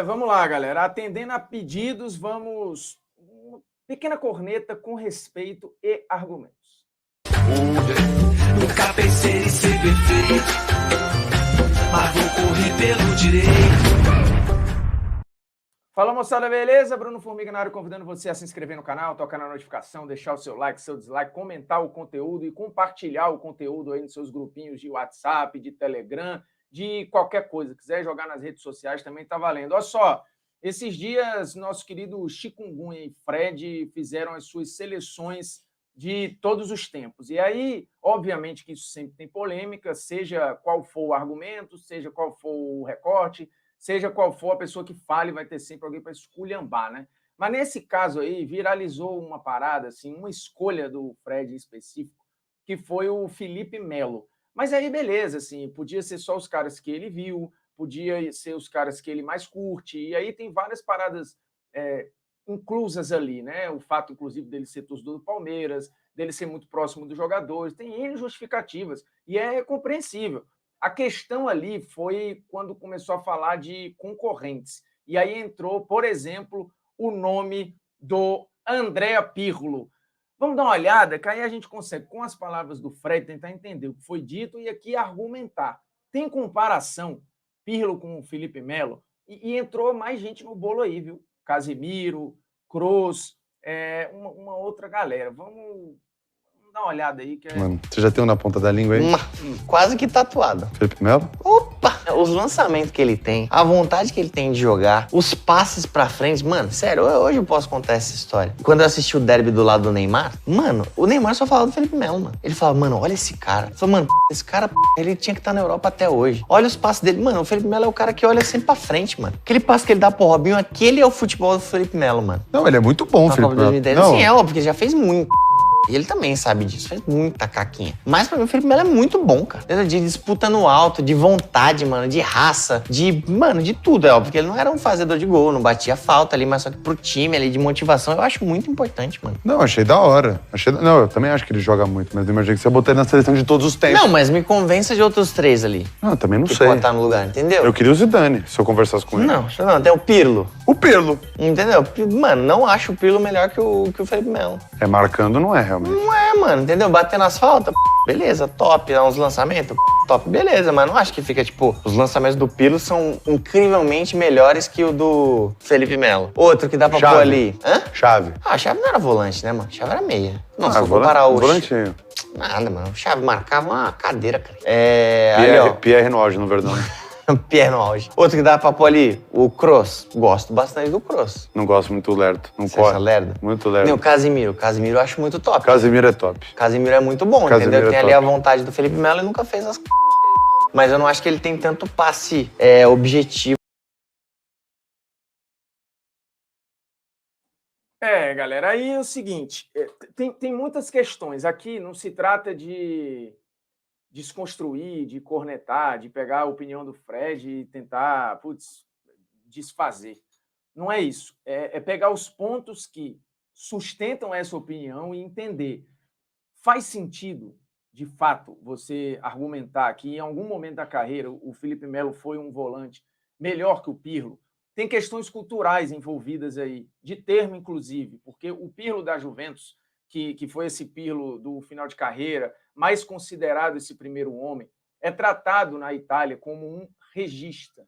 Vamos lá, galera. Atendendo a pedidos, vamos. Uma pequena corneta com respeito e argumentos. Nunca pensei em ser perfeito, mas vou correr pelo direito. Fala, moçada, beleza? Bruno Formiga na área, convidando você a se inscrever no canal, tocar na notificação, deixar o seu like, seu dislike, comentar o conteúdo e compartilhar o conteúdo aí nos seus grupinhos de WhatsApp, de Telegram, de qualquer coisa. Quiser jogar nas redes sociais também tá valendo. Olha só, esses dias nosso querido Chikungunya e Fred fizeram as suas seleções de todos os tempos. E aí, obviamente que isso sempre tem polêmica, seja qual for o argumento, seja qual for o recorte, seja qual for a pessoa que fale, vai ter sempre alguém para esculhambar, né? Mas nesse caso aí, viralizou uma parada, assim, uma escolha do Fred em específico, que foi o Felipe Melo. Mas aí, beleza, assim, podia ser só os caras que ele viu, podia ser os caras que ele mais curte, e aí tem várias paradas inclusas ali, né? O fato, inclusive, dele ser torcedor do Palmeiras, dele ser muito próximo dos jogadores, tem N justificativas, e é compreensível. A questão ali foi quando começou a falar de concorrentes. E aí entrou, por exemplo, o nome do André Pirlo. Vamos dar uma olhada, que aí a gente consegue, com as palavras do Fred, tentar entender o que foi dito e aqui argumentar. Tem comparação Pirlo com o Felipe Melo? E entrou mais gente no bolo aí, viu? Casemiro, Kroos, uma outra galera. Vamos dar uma olhada aí. Mano, você já tem um na ponta da língua aí? Quase que tatuado. Felipe Melo? Opa! Os lançamentos que ele tem, a vontade que ele tem de jogar, os passes pra frente. Mano, sério, hoje eu posso contar essa história. Quando eu assisti o derby do lado do Neymar, mano, o Neymar só falava do Felipe Melo, mano. Ele falava, mano, olha esse cara. Ele falou, mano, esse cara, ele tinha que estar na Europa até hoje. Olha os passes dele. Mano, o Felipe Melo é o cara que olha sempre pra frente, mano. Aquele passe que ele dá pro Robinho, aquele é o futebol do Felipe Melo, mano. Não, ele é muito bom, Na Felipe Copa 2010, Melo. sim, é óbvio, porque ele já fez muito. E ele também sabe disso, fez muita caquinha. Mas pra mim o Felipe Melo é muito bom, cara. De disputa no alto, de vontade, mano, de raça, mano, de tudo. É óbvio que ele não era um fazedor de gol, não batia falta ali, mas só que pro time ali, de motivação, eu acho muito importante, mano. Não, achei da hora. Não, eu também acho que ele joga muito, mas eu imaginei que você botou ele na seleção de todos os tempos. Não, mas me convença de outros três ali. Não, eu também não Que sei. pode estar no lugar, entendeu? Eu queria o Zidane, se eu conversasse com ele. Não, tem o Pirlo. O Pirlo. Entendeu? Mano, não acho o Pirlo melhor que o Felipe Melo. É, marcando não é, realmente. Não é, mano, entendeu? Batendo as faltas, beleza, top. Dá uns lançamentos, top, beleza. Mas não acho que fica, tipo, os lançamentos do Pirlo são incrivelmente melhores que o do Felipe Melo. Outro que dá pra pôr ali. Hã? Chave. Ah, a Chave não era volante, né, mano? Chave era meia. Não, se eu volante, comparar o... volantinho. Nada, mano. O Chave marcava uma cadeira, cara. Ali, ó. Pierre no auge, no Verdão. Pierre no auge. Outro que dá pra pôr ali, o Kroos. Gosto bastante do Kroos. Não gosto muito do Lerdo. Não Você acha lerdo? Muito lerdo. Não, o Casemiro. O Casemiro eu acho muito top. Casemiro é top. O Casemiro é muito bom, Casemiro entendeu? é Tem ali top. a vontade do Felipe Melo e nunca fez as... Mas eu não acho que ele tem tanto passe objetivo. Galera, aí é o seguinte, tem muitas questões. Aqui não se trata de desconstruir, de cornetar, de pegar a opinião do Fred e tentar, desfazer. Não é isso. É pegar os pontos que sustentam essa opinião e entender. Faz sentido, de fato, você argumentar que em algum momento da carreira o Felipe Melo foi um volante melhor que o Pirlo? Tem questões culturais envolvidas aí, de termo, inclusive, porque o Pirlo da Juventus, que foi esse Pirlo do final de carreira, mais considerado esse primeiro homem, é tratado na Itália como um regista,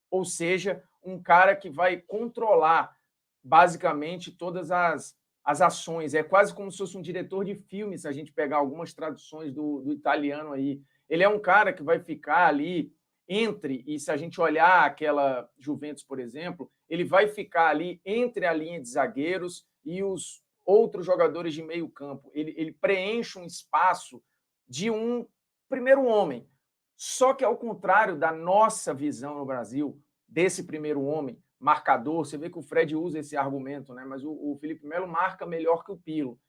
ou seja, um cara que vai controlar basicamente todas as ações. É quase como se fosse um diretor de filme, se a gente pegar algumas traduções do italiano aí. Ele é um cara que vai ficar ali e se a gente olhar aquela Juventus, por exemplo, ele vai ficar ali entre a linha de zagueiros e os outros jogadores de meio campo. Ele preenche um espaço de um primeiro homem. Só que, ao contrário da nossa visão no Brasil, desse primeiro homem, marcador, você vê que o Fred usa esse argumento, né? Mas o Felipe Melo marca melhor que o Pirlo.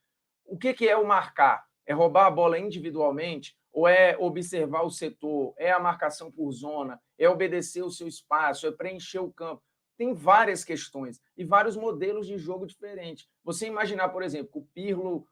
O que é o marcar? É roubar a bola individualmente? Ou é observar o setor? É a marcação por zona? É obedecer o seu espaço? É preencher o campo? Tem várias questões e vários modelos de jogo diferentes. Você imaginar, por exemplo, que o Pirlo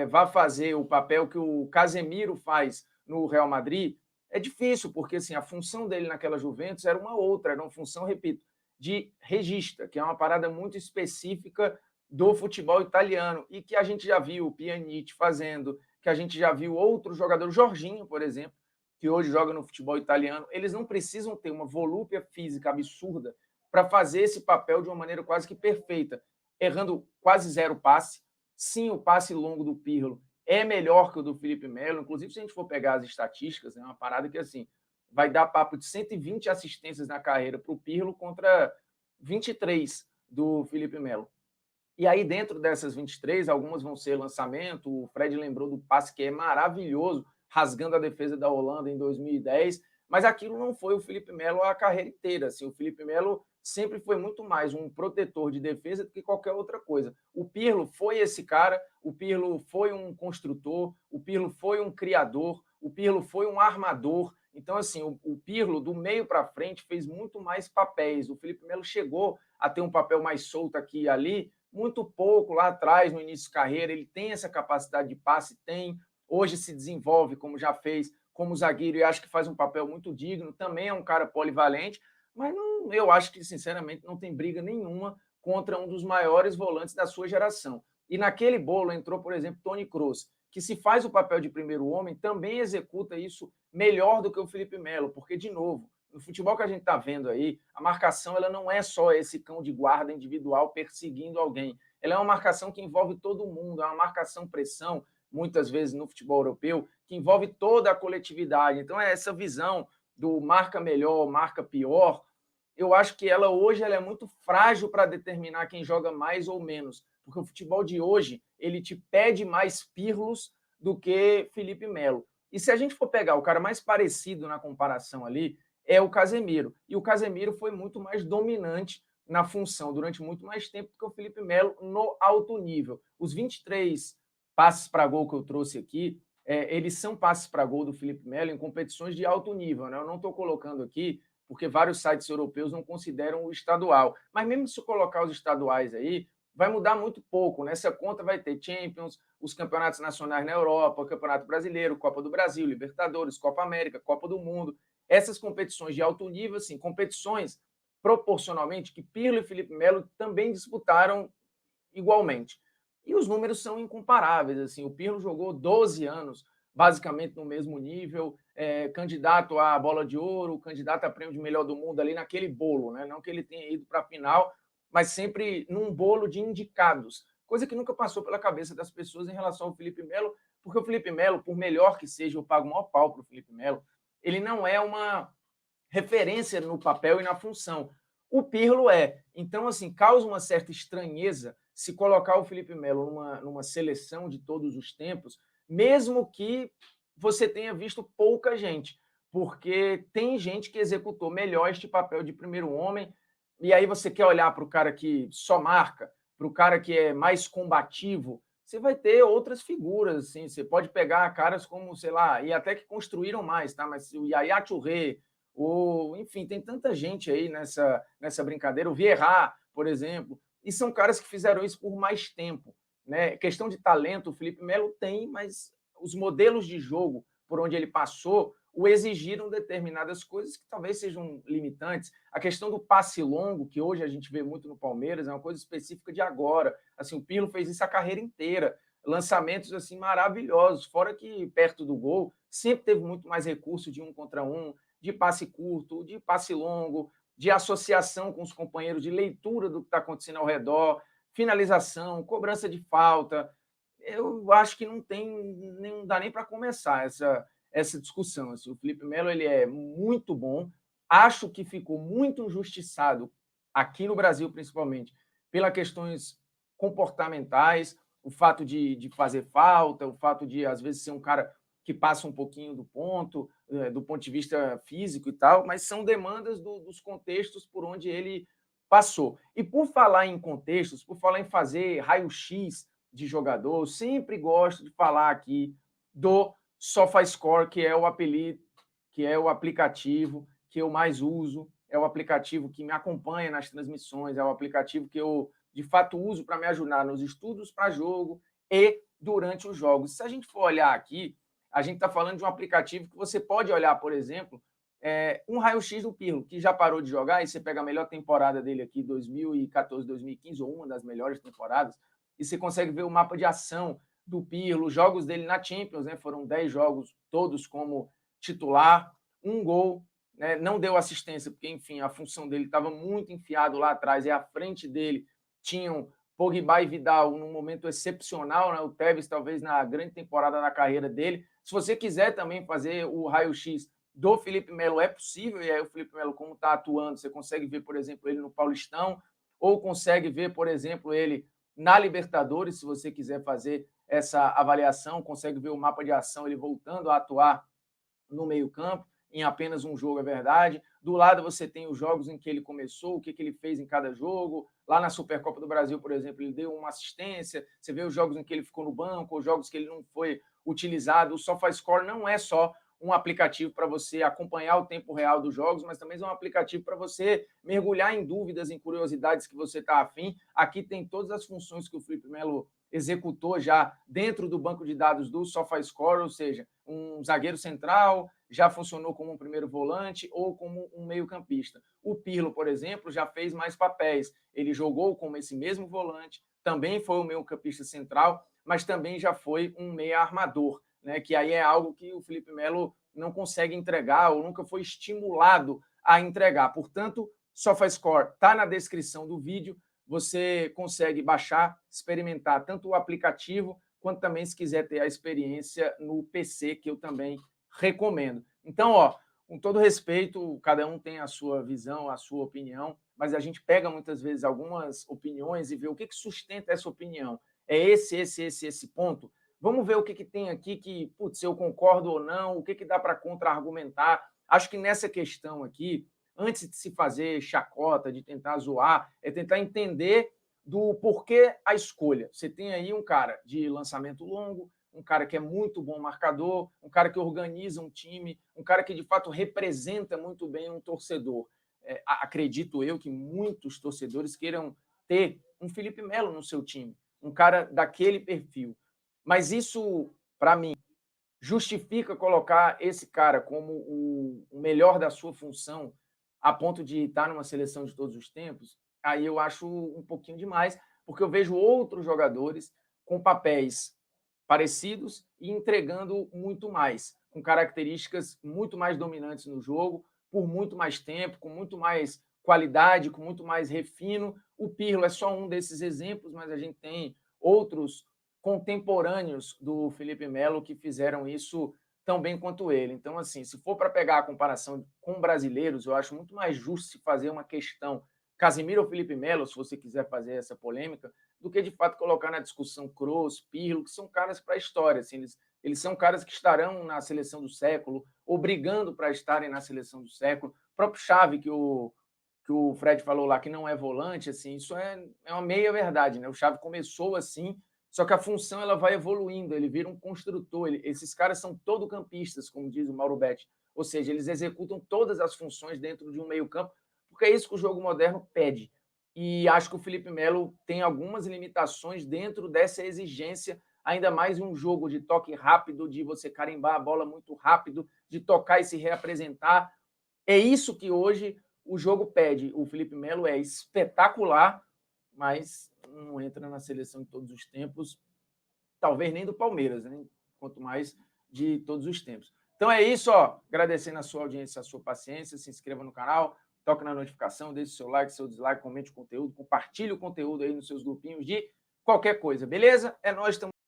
vá fazer o papel que o Casemiro faz no Real Madrid, é difícil, porque assim, a função dele naquela Juventus era uma outra, era uma função, repito, de regista, que é uma parada muito específica do futebol italiano, e que a gente já viu o Pjanic fazendo, que a gente já viu outros jogadores, Jorginho, por exemplo, que hoje joga no futebol italiano, eles não precisam ter uma volúpia física absurda para fazer esse papel de uma maneira quase que perfeita, errando quase zero passe. Sim, o passe longo do Pirlo é melhor que o do Felipe Melo, inclusive se a gente for pegar as estatísticas, é uma parada que assim vai dar papo de 120 assistências na carreira para o Pirlo contra 23 do Felipe Melo. E aí, dentro dessas 23, algumas vão ser lançamento. O Fred lembrou do passe que é maravilhoso, rasgando a defesa da Holanda em 2010, mas aquilo não foi o Felipe Melo a carreira inteira. Assim, o Felipe Melo sempre foi muito mais um protetor de defesa do que qualquer outra coisa. O Pirlo foi esse cara, o Pirlo foi um construtor, o Pirlo foi um criador, o Pirlo foi um armador. Então, assim, o Pirlo, do meio para frente, fez muito mais papéis. O Felipe Melo chegou a ter um papel mais solto aqui e ali, muito pouco lá atrás, no início de carreira. Ele tem essa capacidade de passe, tem. Hoje se desenvolve, como já fez, como zagueiro, e acho que faz um papel muito digno. Também é um cara polivalente, mas não, eu acho que, sinceramente, não tem briga nenhuma contra um dos maiores volantes da sua geração. E naquele bolo entrou, por exemplo, Toni Kroos, que se faz o papel de primeiro homem, também executa isso melhor do que o Felipe Melo, porque, de novo, no futebol que a gente está vendo aí, a marcação ela não é só esse cão de guarda individual perseguindo alguém. Ela é uma marcação que envolve todo mundo, é uma marcação-pressão, muitas vezes no futebol europeu, que envolve toda a coletividade. Então, é essa visão do marca melhor, marca pior, eu acho que ela hoje ela é muito frágil para determinar quem joga mais ou menos, porque o futebol de hoje ele te pede mais Pirlos do que Felipe Melo. E se a gente for pegar o cara mais parecido na comparação ali, é o Casemiro. E o Casemiro foi muito mais dominante na função durante muito mais tempo do que o Felipe Melo no alto nível. Os 23 passes para gol que eu trouxe aqui, eles são passes para gol do Felipe Melo em competições de alto nível. Né? Eu não estou colocando aqui porque vários sites europeus não consideram o estadual. Mas mesmo se eu colocar os estaduais aí, vai mudar muito pouco. Nessa conta vai ter Champions, os campeonatos nacionais na Europa, o Campeonato Brasileiro, Copa do Brasil, Libertadores, Copa América, Copa do Mundo. Essas competições de alto nível, assim, competições proporcionalmente que Pirlo e Felipe Melo também disputaram igualmente. E os números são incomparáveis. Assim, o Pirlo jogou 12 anos, basicamente no mesmo nível, candidato à bola de ouro, candidato a prêmio de melhor do mundo ali naquele bolo, né? Não que ele tenha ido para a final, mas sempre num bolo de indicados, coisa que nunca passou pela cabeça das pessoas em relação ao Felipe Melo, porque o Felipe Melo, por melhor que seja, eu pago o maior pau para o Felipe Melo, ele não é uma referência no papel e na função. O Pirlo é. Então, assim, causa uma certa estranheza se colocar o Felipe Melo numa seleção de todos os tempos, mesmo que você tenha visto pouca gente, porque tem gente que executou melhor este papel de primeiro homem, e aí você quer olhar para o cara que só marca, para o cara que é mais combativo, você vai ter outras figuras, assim, você pode pegar caras como, sei lá, e até que construíram mais, tá? Mas o Yaya Touré, enfim, tem tanta gente aí nessa brincadeira, o Vieira, por exemplo, e são caras que fizeram isso por mais tempo, né? Questão de talento, o Felipe Melo tem, mas os modelos de jogo por onde ele passou o exigiram determinadas coisas que talvez sejam limitantes. A questão do passe longo, que hoje a gente vê muito no Palmeiras, é uma coisa específica de agora. Assim, o Pirlo fez isso a carreira inteira. Lançamentos assim maravilhosos, fora que perto do gol sempre teve muito mais recurso de 1 contra 1, de passe curto, de passe longo, de associação com os companheiros, de leitura do que está acontecendo ao redor, finalização, cobrança de falta. Eu acho que não dá nem para começar essa discussão. Assim, o Felipe Melo ele é muito bom, acho que ficou muito injustiçado aqui no Brasil, principalmente, pelas questões comportamentais, o fato de fazer falta, o fato de, às vezes, ser um cara que passa um pouquinho do ponto de vista físico e tal, mas são demandas dos contextos por onde ele passou. E por falar em contextos, por falar em fazer raio-x de jogador, eu sempre gosto de falar aqui do SofaScore, que é o apelido, que é o aplicativo que eu mais uso, é o aplicativo que me acompanha nas transmissões, é o aplicativo que eu, de fato, uso para me ajudar nos estudos para jogo e durante os jogos. Se a gente for olhar aqui, A gente está falando de um aplicativo que você pode olhar, por exemplo, um raio-x do Pirlo, que já parou de jogar, e você pega a melhor temporada dele aqui, 2014, 2015, ou uma das melhores temporadas, e você consegue ver o mapa de ação do Pirlo, os jogos dele na Champions, né? Foram 10 jogos, todos como titular, um gol, né? Não deu assistência, porque, enfim, a função dele estava muito enfiado lá atrás, e à frente dele tinham Pogba e Vidal num momento excepcional, né? O Tevez talvez na grande temporada da carreira dele. Se você quiser também fazer o raio-x do Felipe Melo, é possível, e aí o Felipe Melo, como está atuando, você consegue ver, por exemplo, ele no Paulistão, ou consegue ver, por exemplo, ele na Libertadores, se você quiser fazer essa avaliação, consegue ver o mapa de ação, ele voltando a atuar no meio-campo, em apenas um jogo, é verdade. Do lado você tem os jogos em que ele começou, o que ele fez em cada jogo. Lá na Supercopa do Brasil, por exemplo, ele deu uma assistência. Você vê os jogos em que ele ficou no banco, os jogos que ele não foi utilizado. O SofaScore não é só um aplicativo para você acompanhar o tempo real dos jogos, mas também é um aplicativo para você mergulhar em dúvidas, em curiosidades que você está afim. Aqui tem todas as funções que o Felipe Melo executou já dentro do banco de dados do SofaScore, ou seja, um zagueiro central, já funcionou como um primeiro volante ou como um meio-campista. O Pirlo, por exemplo, já fez mais papéis. Ele jogou como esse mesmo volante, também foi um meio-campista central, mas também já foi um meia-armador, né? Que aí é algo que o Felipe Melo não consegue entregar ou nunca foi estimulado a entregar. Portanto, SofaScore está na descrição do vídeo. Você consegue baixar, experimentar tanto o aplicativo, quanto também, se quiser ter a experiência no PC, que eu também recomendo. Então, com todo respeito, cada um tem a sua visão, a sua opinião, mas a gente pega muitas vezes algumas opiniões e vê o que sustenta essa opinião. É esse ponto? Vamos ver o que tem aqui que, putz, eu concordo ou não, o que dá para contra-argumentar. Acho que nessa questão aqui, antes de se fazer chacota, de tentar zoar, é tentar entender do porquê a escolha. Você tem aí um cara de lançamento longo, um cara que é muito bom marcador, um cara que organiza um time, um cara que de fato representa muito bem um torcedor. Acredito eu que muitos torcedores queiram ter um Felipe Melo no seu time, um cara daquele perfil. Mas isso, para mim, justifica colocar esse cara como o melhor da sua função a ponto de estar numa seleção de todos os tempos? Aí eu acho um pouquinho demais, porque eu vejo outros jogadores com papéis parecidos e entregando muito mais, com características muito mais dominantes no jogo, por muito mais tempo, com muito mais qualidade, com muito mais refino. O Pirlo é só um desses exemplos, mas a gente tem outros contemporâneos do Felipe Melo que fizeram isso tão bem quanto ele. Então, assim, se for para pegar a comparação com brasileiros, eu acho muito mais justo se fazer uma questão Casemiro ou Felipe Melo, se você quiser fazer essa polêmica, do que, de fato, colocar na discussão Kroos, Pirlo, que são caras para a história. Assim, eles são caras que estarão na seleção do século, ou brigando para estarem na seleção do século. O próprio Xavi, que o Fred falou lá, que não é volante, assim, isso é uma meia verdade, né? O Xavi começou assim, só que a função ela vai evoluindo, ele vira um construtor. Esses caras são todo-campistas, como diz o Mauro Betti. Ou seja, eles executam todas as funções dentro de um meio-campo, porque é isso que o jogo moderno pede. E acho que o Felipe Melo tem algumas limitações dentro dessa exigência, ainda mais em um jogo de toque rápido, de você carimbar a bola muito rápido, de tocar e se reapresentar. É isso que hoje o jogo pede. O Felipe Melo é espetacular, mas não entra na seleção de todos os tempos, talvez nem do Palmeiras, né? Quanto mais de todos os tempos. Então é isso, agradecendo a sua audiência, a sua paciência, se inscreva no canal, toque na notificação, deixe seu like, seu dislike, comente o conteúdo, compartilhe o conteúdo aí nos seus grupinhos de qualquer coisa, beleza? É nóis, estamos